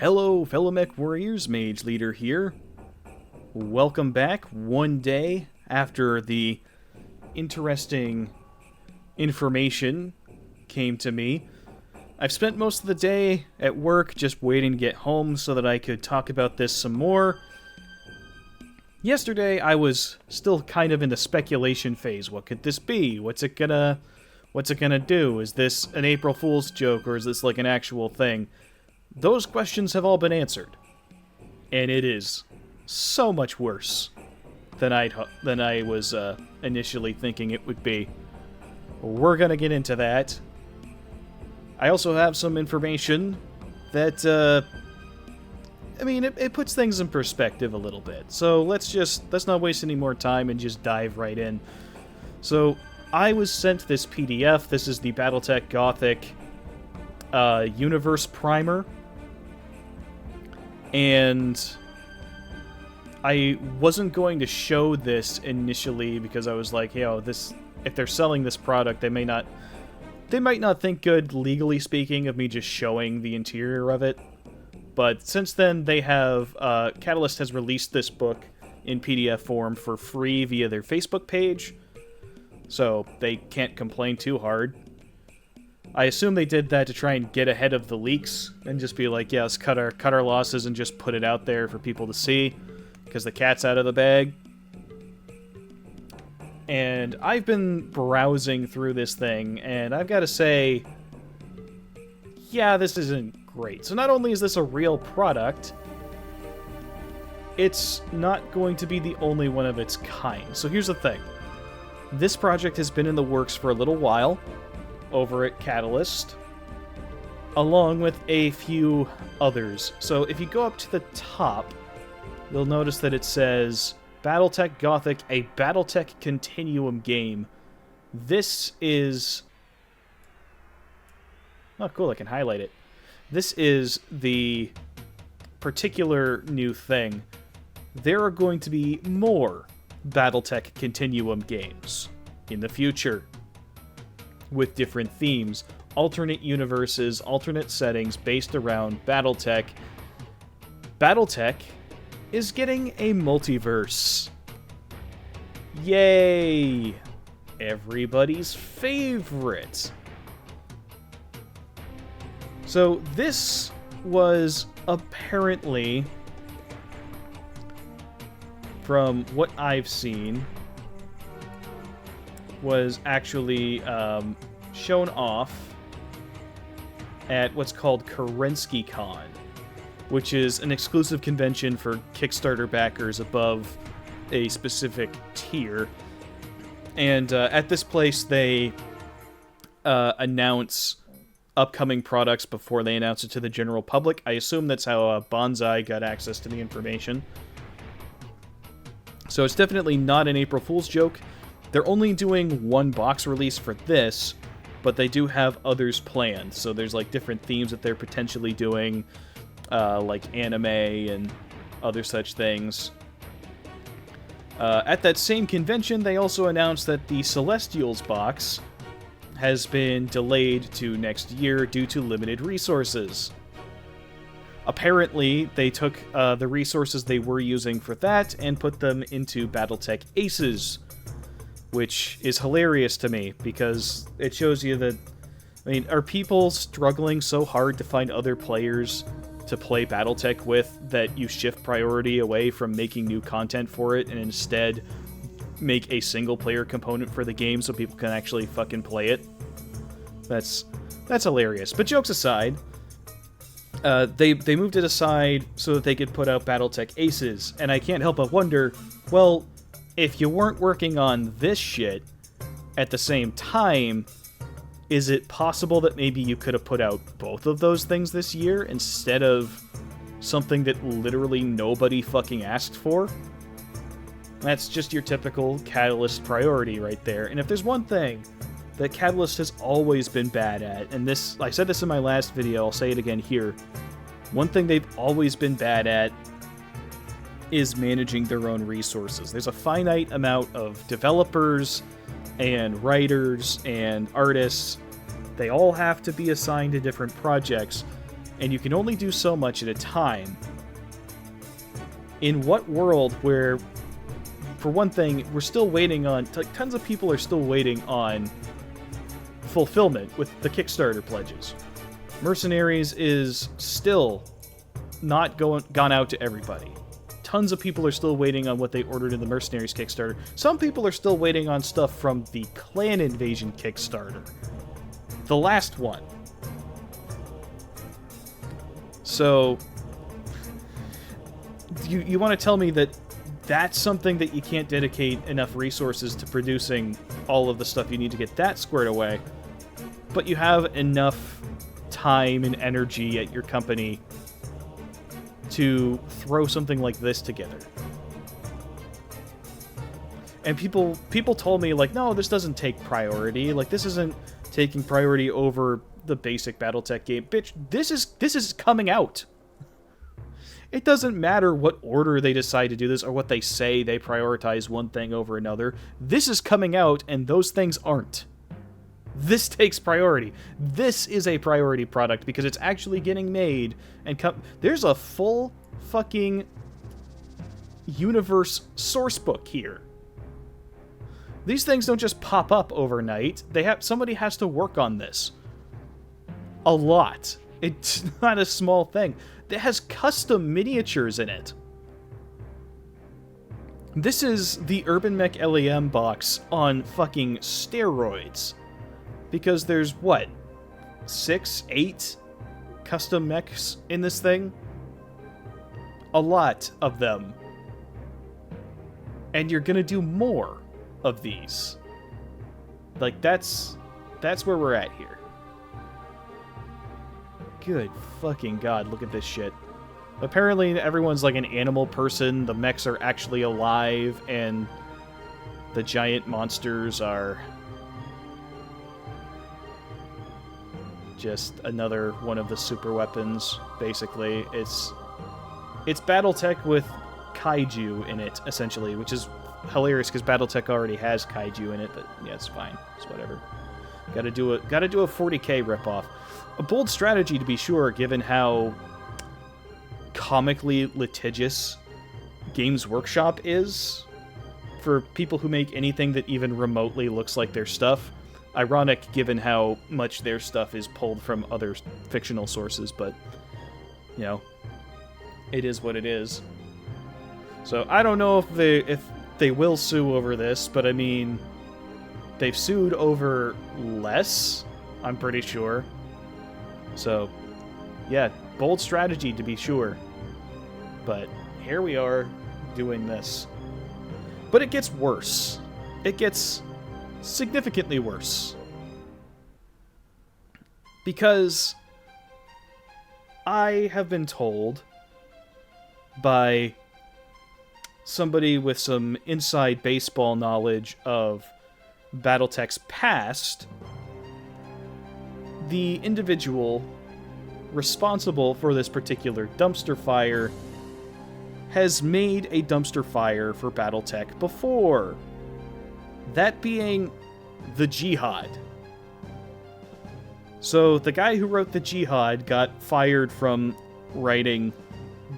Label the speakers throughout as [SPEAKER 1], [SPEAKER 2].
[SPEAKER 1] Hello, fellow mech warriors, Mage Leader here. Welcome back one day after the interesting information came to me. I've spent most of the day at work just waiting to get home so that I could talk about this some more. Yesterday, I was still kind of in the speculation phase. What could this be? What's it gonna do? Is this an April Fool's joke, or is this like an actual thing? Those questions have all been answered, and it is so much worse than I was initially thinking it would be. We're gonna get into that. I also have some information that, it puts things in perspective a little bit. So let's not waste any more time and just dive right in. So I was sent this PDF. This is the Battletech Gothic Universe Primer. And I wasn't going to show this initially because I was like, if they're selling this product, they might not think good, legally speaking, of me just showing the interior of it. But since then, they have, Catalyst has released this book in PDF form for free via their Facebook page, so they can't complain too hard. I assume they did that to try and get ahead of the leaks and just be like, let's cut our losses and just put it out there for people to see, because the cat's out of the bag. And I've been browsing through this thing, and I've got to say, this isn't great. So not only is this a real product, it's not going to be the only one of its kind. So here's the thing. This project has been in the works for a little while over at Catalyst, along with a few others. So if you go up to the top, you'll notice that it says Battletech Gothic, a Battletech Continuum game. This is... oh, cool, I can highlight it. This is the particular new thing. There are going to be more Battletech Continuum games in the future, with different themes, alternate universes, alternate settings based around Battletech. Battletech is getting a multiverse. Yay! Everybody's favorite. So this was apparently, from what I've seen, was actually shown off at what's called KerenskyCon, which is an exclusive convention for Kickstarter backers above a specific tier. And at this place, they announce upcoming products before they announce it to the general public. I assume that's how Bonsai got access to the information. So it's definitely not an April Fool's joke. They're only doing one box release for this, but they do have others planned. So there's like different themes that they're potentially doing, like anime and other such things. At that same convention, they also announced that the Celestials box has been delayed to next year due to limited resources. Apparently, they took the resources they were using for that and put them into Battletech Aces, which is hilarious to me, because it shows you that, are people struggling so hard to find other players to play Battletech with that you shift priority away from making new content for it and instead make a single-player component for the game so people can actually fucking play it? That's hilarious. But jokes aside, they moved it aside so that they could put out Battletech Aces, and I can't help but wonder, well, if you weren't working on this shit at the same time, is it possible that maybe you could have put out both of those things this year instead of something that literally nobody fucking asked for? That's just your typical Catalyst priority right there. And if there's one thing that Catalyst has always been bad at, and this, I said this in my last video, I'll say it again here, one thing they've always been bad at is managing their own resources. There's a finite amount of developers and writers and artists. They all have to be assigned to different projects, and you can only do so much at a time, in what world where, for one thing, we're still waiting on, like, tons of people are still waiting on fulfillment with the Kickstarter pledges. Mercenaries is still not gone out to everybody. Tons of people are still waiting on what they ordered in the Mercenaries Kickstarter. Some people are still waiting on stuff from the Clan Invasion Kickstarter. The last one. So, you want to tell me that that's something that you can't dedicate enough resources to producing all of the stuff you need to get that squared away, but you have enough time and energy at your company to throw something like this together. And people told me, like, no, this doesn't take priority. Like, this isn't taking priority over the basic Battletech game. Bitch, this is coming out. It doesn't matter what order they decide to do this or what they say they prioritize one thing over another. This is coming out, and those things aren't. This takes priority. This is a priority product because it's actually getting made. And there's a full fucking universe source book here. These things don't just pop up overnight. Somebody has to work on this. A lot. It's not a small thing. It has custom miniatures in it. This is the Urban Mech LEM box on fucking steroids. Because there's, what, 6, 8 custom mechs in this thing? A lot of them. And you're gonna do more of these. Like, that's where we're at here. Good fucking god, look at this shit. Apparently everyone's like an animal person, the mechs are actually alive, and the giant monsters are just another one of the super weapons, basically. It's Battletech with kaiju in it, essentially, which is hilarious because Battletech already has kaiju in it, but yeah, it's fine. It's whatever. Gotta do a 40k ripoff. A bold strategy, to be sure, given how comically litigious Games Workshop is for people who make anything that even remotely looks like their stuff. Ironic, given how much their stuff is pulled from other fictional sources, but, you know, it is what it is. So, I don't know if they will sue over this, but I mean, they've sued over less, I'm pretty sure. So, yeah, bold strategy to be sure. But here we are doing this. But it gets worse. It gets significantly worse. Because I have been told by somebody with some inside baseball knowledge of Battletech's past, the individual responsible for this particular dumpster fire has made a dumpster fire for Battletech before. That being the Jihad. So the guy who wrote the Jihad got fired from writing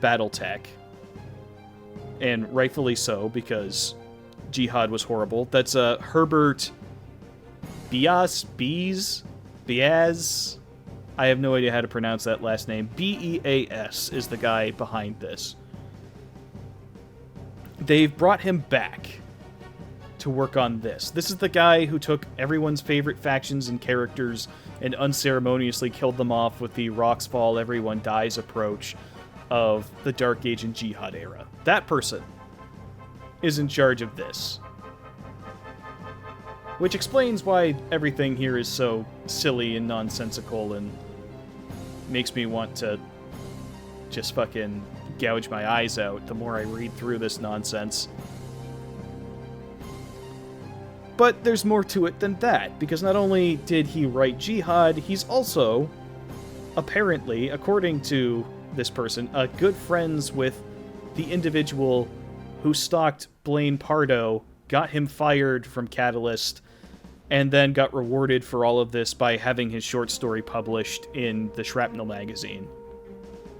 [SPEAKER 1] Battletech. And rightfully so, because Jihad was horrible. That's Herbert Bias? I have no idea how to pronounce that last name. Beas is the guy behind this. They've brought him back to work on this. This is the guy who took everyone's favorite factions and characters and unceremoniously killed them off with the rocks fall, everyone dies approach of the Dark Age and Jihad era. That person is in charge of this. Which explains why everything here is so silly and nonsensical and makes me want to just fucking gouge my eyes out the more I read through this nonsense. But there's more to it than that, because not only did he write Jihad, he's also, apparently, according to this person, good friends with the individual who stalked Blaine Pardo, got him fired from Catalyst, and then got rewarded for all of this by having his short story published in the Shrapnel magazine.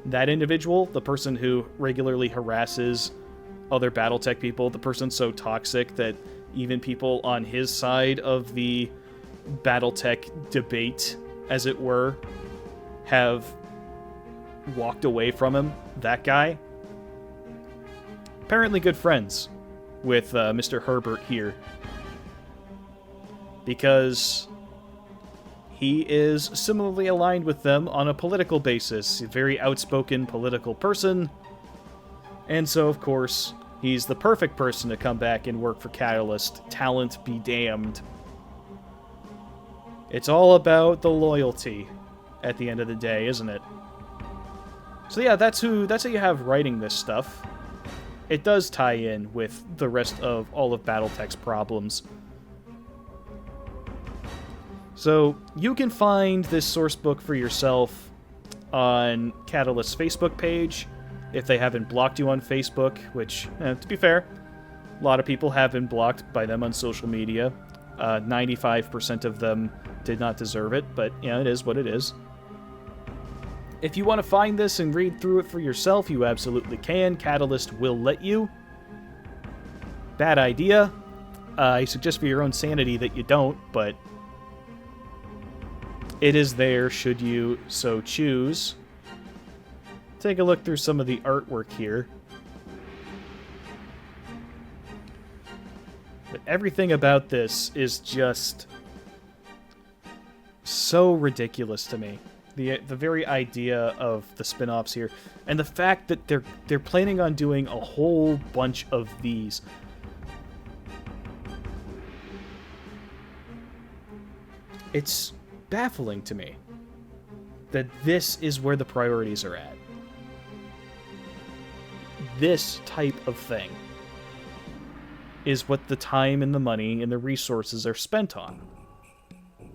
[SPEAKER 1] That individual, the person who regularly harasses other Battletech people, the person so toxic that even people on his side of the Battletech debate, as it were, have walked away from him, that guy, apparently good friends with Mr. Herbert here. Because he is similarly aligned with them on a political basis. A very outspoken political person. And so, of course, he's the perfect person to come back and work for Catalyst. Talent be damned. It's all about the loyalty at the end of the day, isn't it? So yeah, that's who you have writing this stuff. It does tie in with the rest of all of Battletech's problems. So you can find this source book for yourself on Catalyst's Facebook page, if they haven't blocked you on Facebook, which, to be fair, a lot of people have been blocked by them on social media. 95% of them did not deserve it, but, it is what it is. If you want to find this and read through it for yourself, you absolutely can. Catalyst will let you. Bad idea. I suggest for your own sanity that you don't, but it is there should you so choose. Take a look through some of the artwork here. But everything about this is just so ridiculous to me. The very idea of the spin-offs here, and the fact that they're planning on doing a whole bunch of these. It's baffling to me that this is where the priorities are at. This type of thing is what the time and the money and the resources are spent on.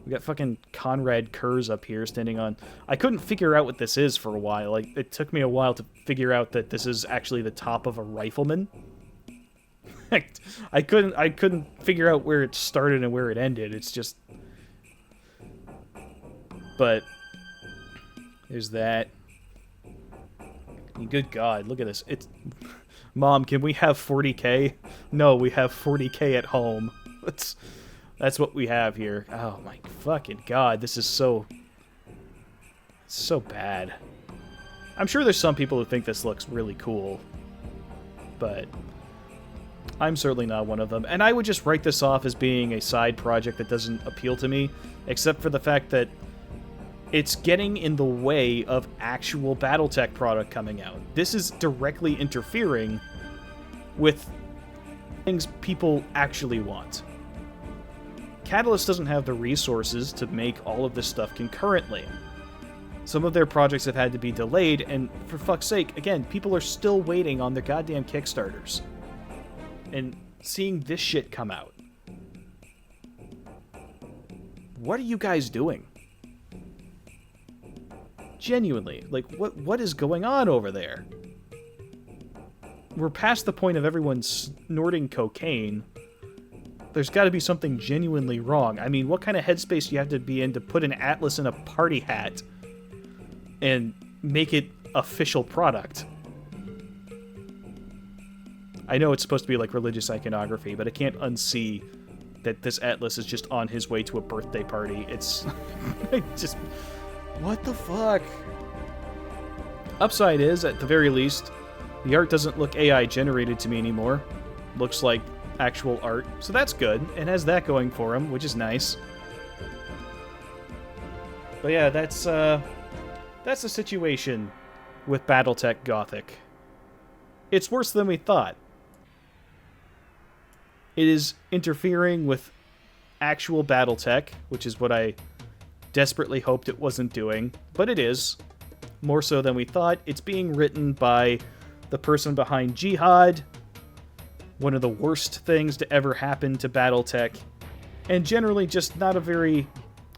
[SPEAKER 1] We got fucking Conrad Kurz up here standing on... I couldn't figure out what this is for a while. Like, it took me a while to figure out that this is actually the top of a rifleman. I couldn't figure out where it started and where it ended. It's just... But there's that. Good God, look at this. It's... Mom, can we have 40K? No, we have 40K at home. That's what we have here. Oh my fucking God, this is so bad. I'm sure there's some people who think this looks really cool, but I'm certainly not one of them. And I would just write this off as being a side project that doesn't appeal to me, except for the fact that it's getting in the way of actual Battletech product coming out. This is directly interfering with things people actually want. Catalyst doesn't have the resources to make all of this stuff concurrently. Some of their projects have had to be delayed, and for fuck's sake, again, people are still waiting on their goddamn Kickstarters. And seeing this shit come out. What are you guys doing? Genuinely, like, what is going on over there? We're past the point of everyone snorting cocaine. There's got to be something genuinely wrong. I mean, what kind of headspace do you have to be in to put an Atlas in a party hat and make it official product? I know it's supposed to be like religious iconography, but I can't unsee that this Atlas is just on his way to a birthday party. It's just... What the fuck? Upside is, at the very least, the art doesn't look AI generated to me anymore. Looks like actual art, so that's good, and has that going for him, which is nice. But yeah, that's the situation with Battletech Gothic. It's worse than we thought. It is interfering with actual Battletech, which is what I desperately hoped it wasn't doing, but it is. More so than we thought. It's being written by the person behind Jihad, one of the worst things to ever happen to Battletech, and generally just not a very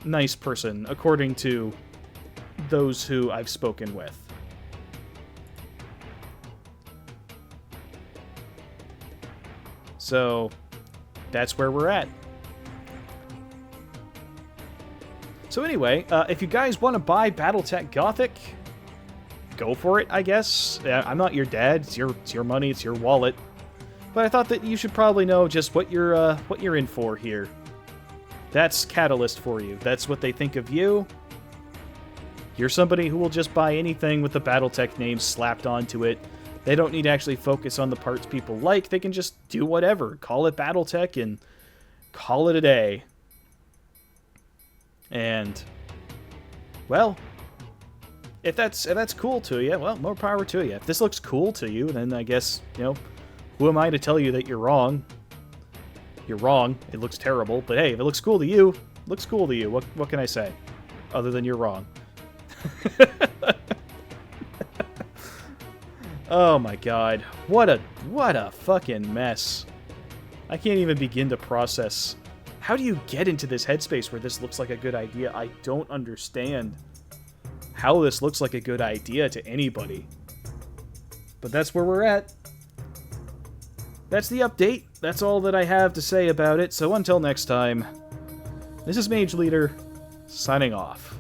[SPEAKER 1] nice person, according to those who I've spoken with. So, that's where we're at. So anyway, if you guys want to buy Battletech Gothic, go for it, I guess. I'm not your dad. It's your money. It's your wallet. But I thought that you should probably know just what you're in for here. That's Catalyst for you. That's what they think of you. You're somebody who will just buy anything with the Battletech name slapped onto it. They don't need to actually focus on the parts people like. They can just do whatever. Call it Battletech and call it a day. And, well, if that's cool to you, well, more power to you. If this looks cool to you, then I guess, who am I to tell you that you're wrong? You're wrong. It looks terrible. But hey, if it looks cool to you, it looks cool to you. What can I say? Other than you're wrong. Oh my god. What a fucking mess. I can't even begin to process. How do you get into this headspace where this looks like a good idea? I don't understand how this looks like a good idea to anybody. But that's where we're at. That's the update. That's all that I have to say about it. So until next time, this is Mage Leader, signing off.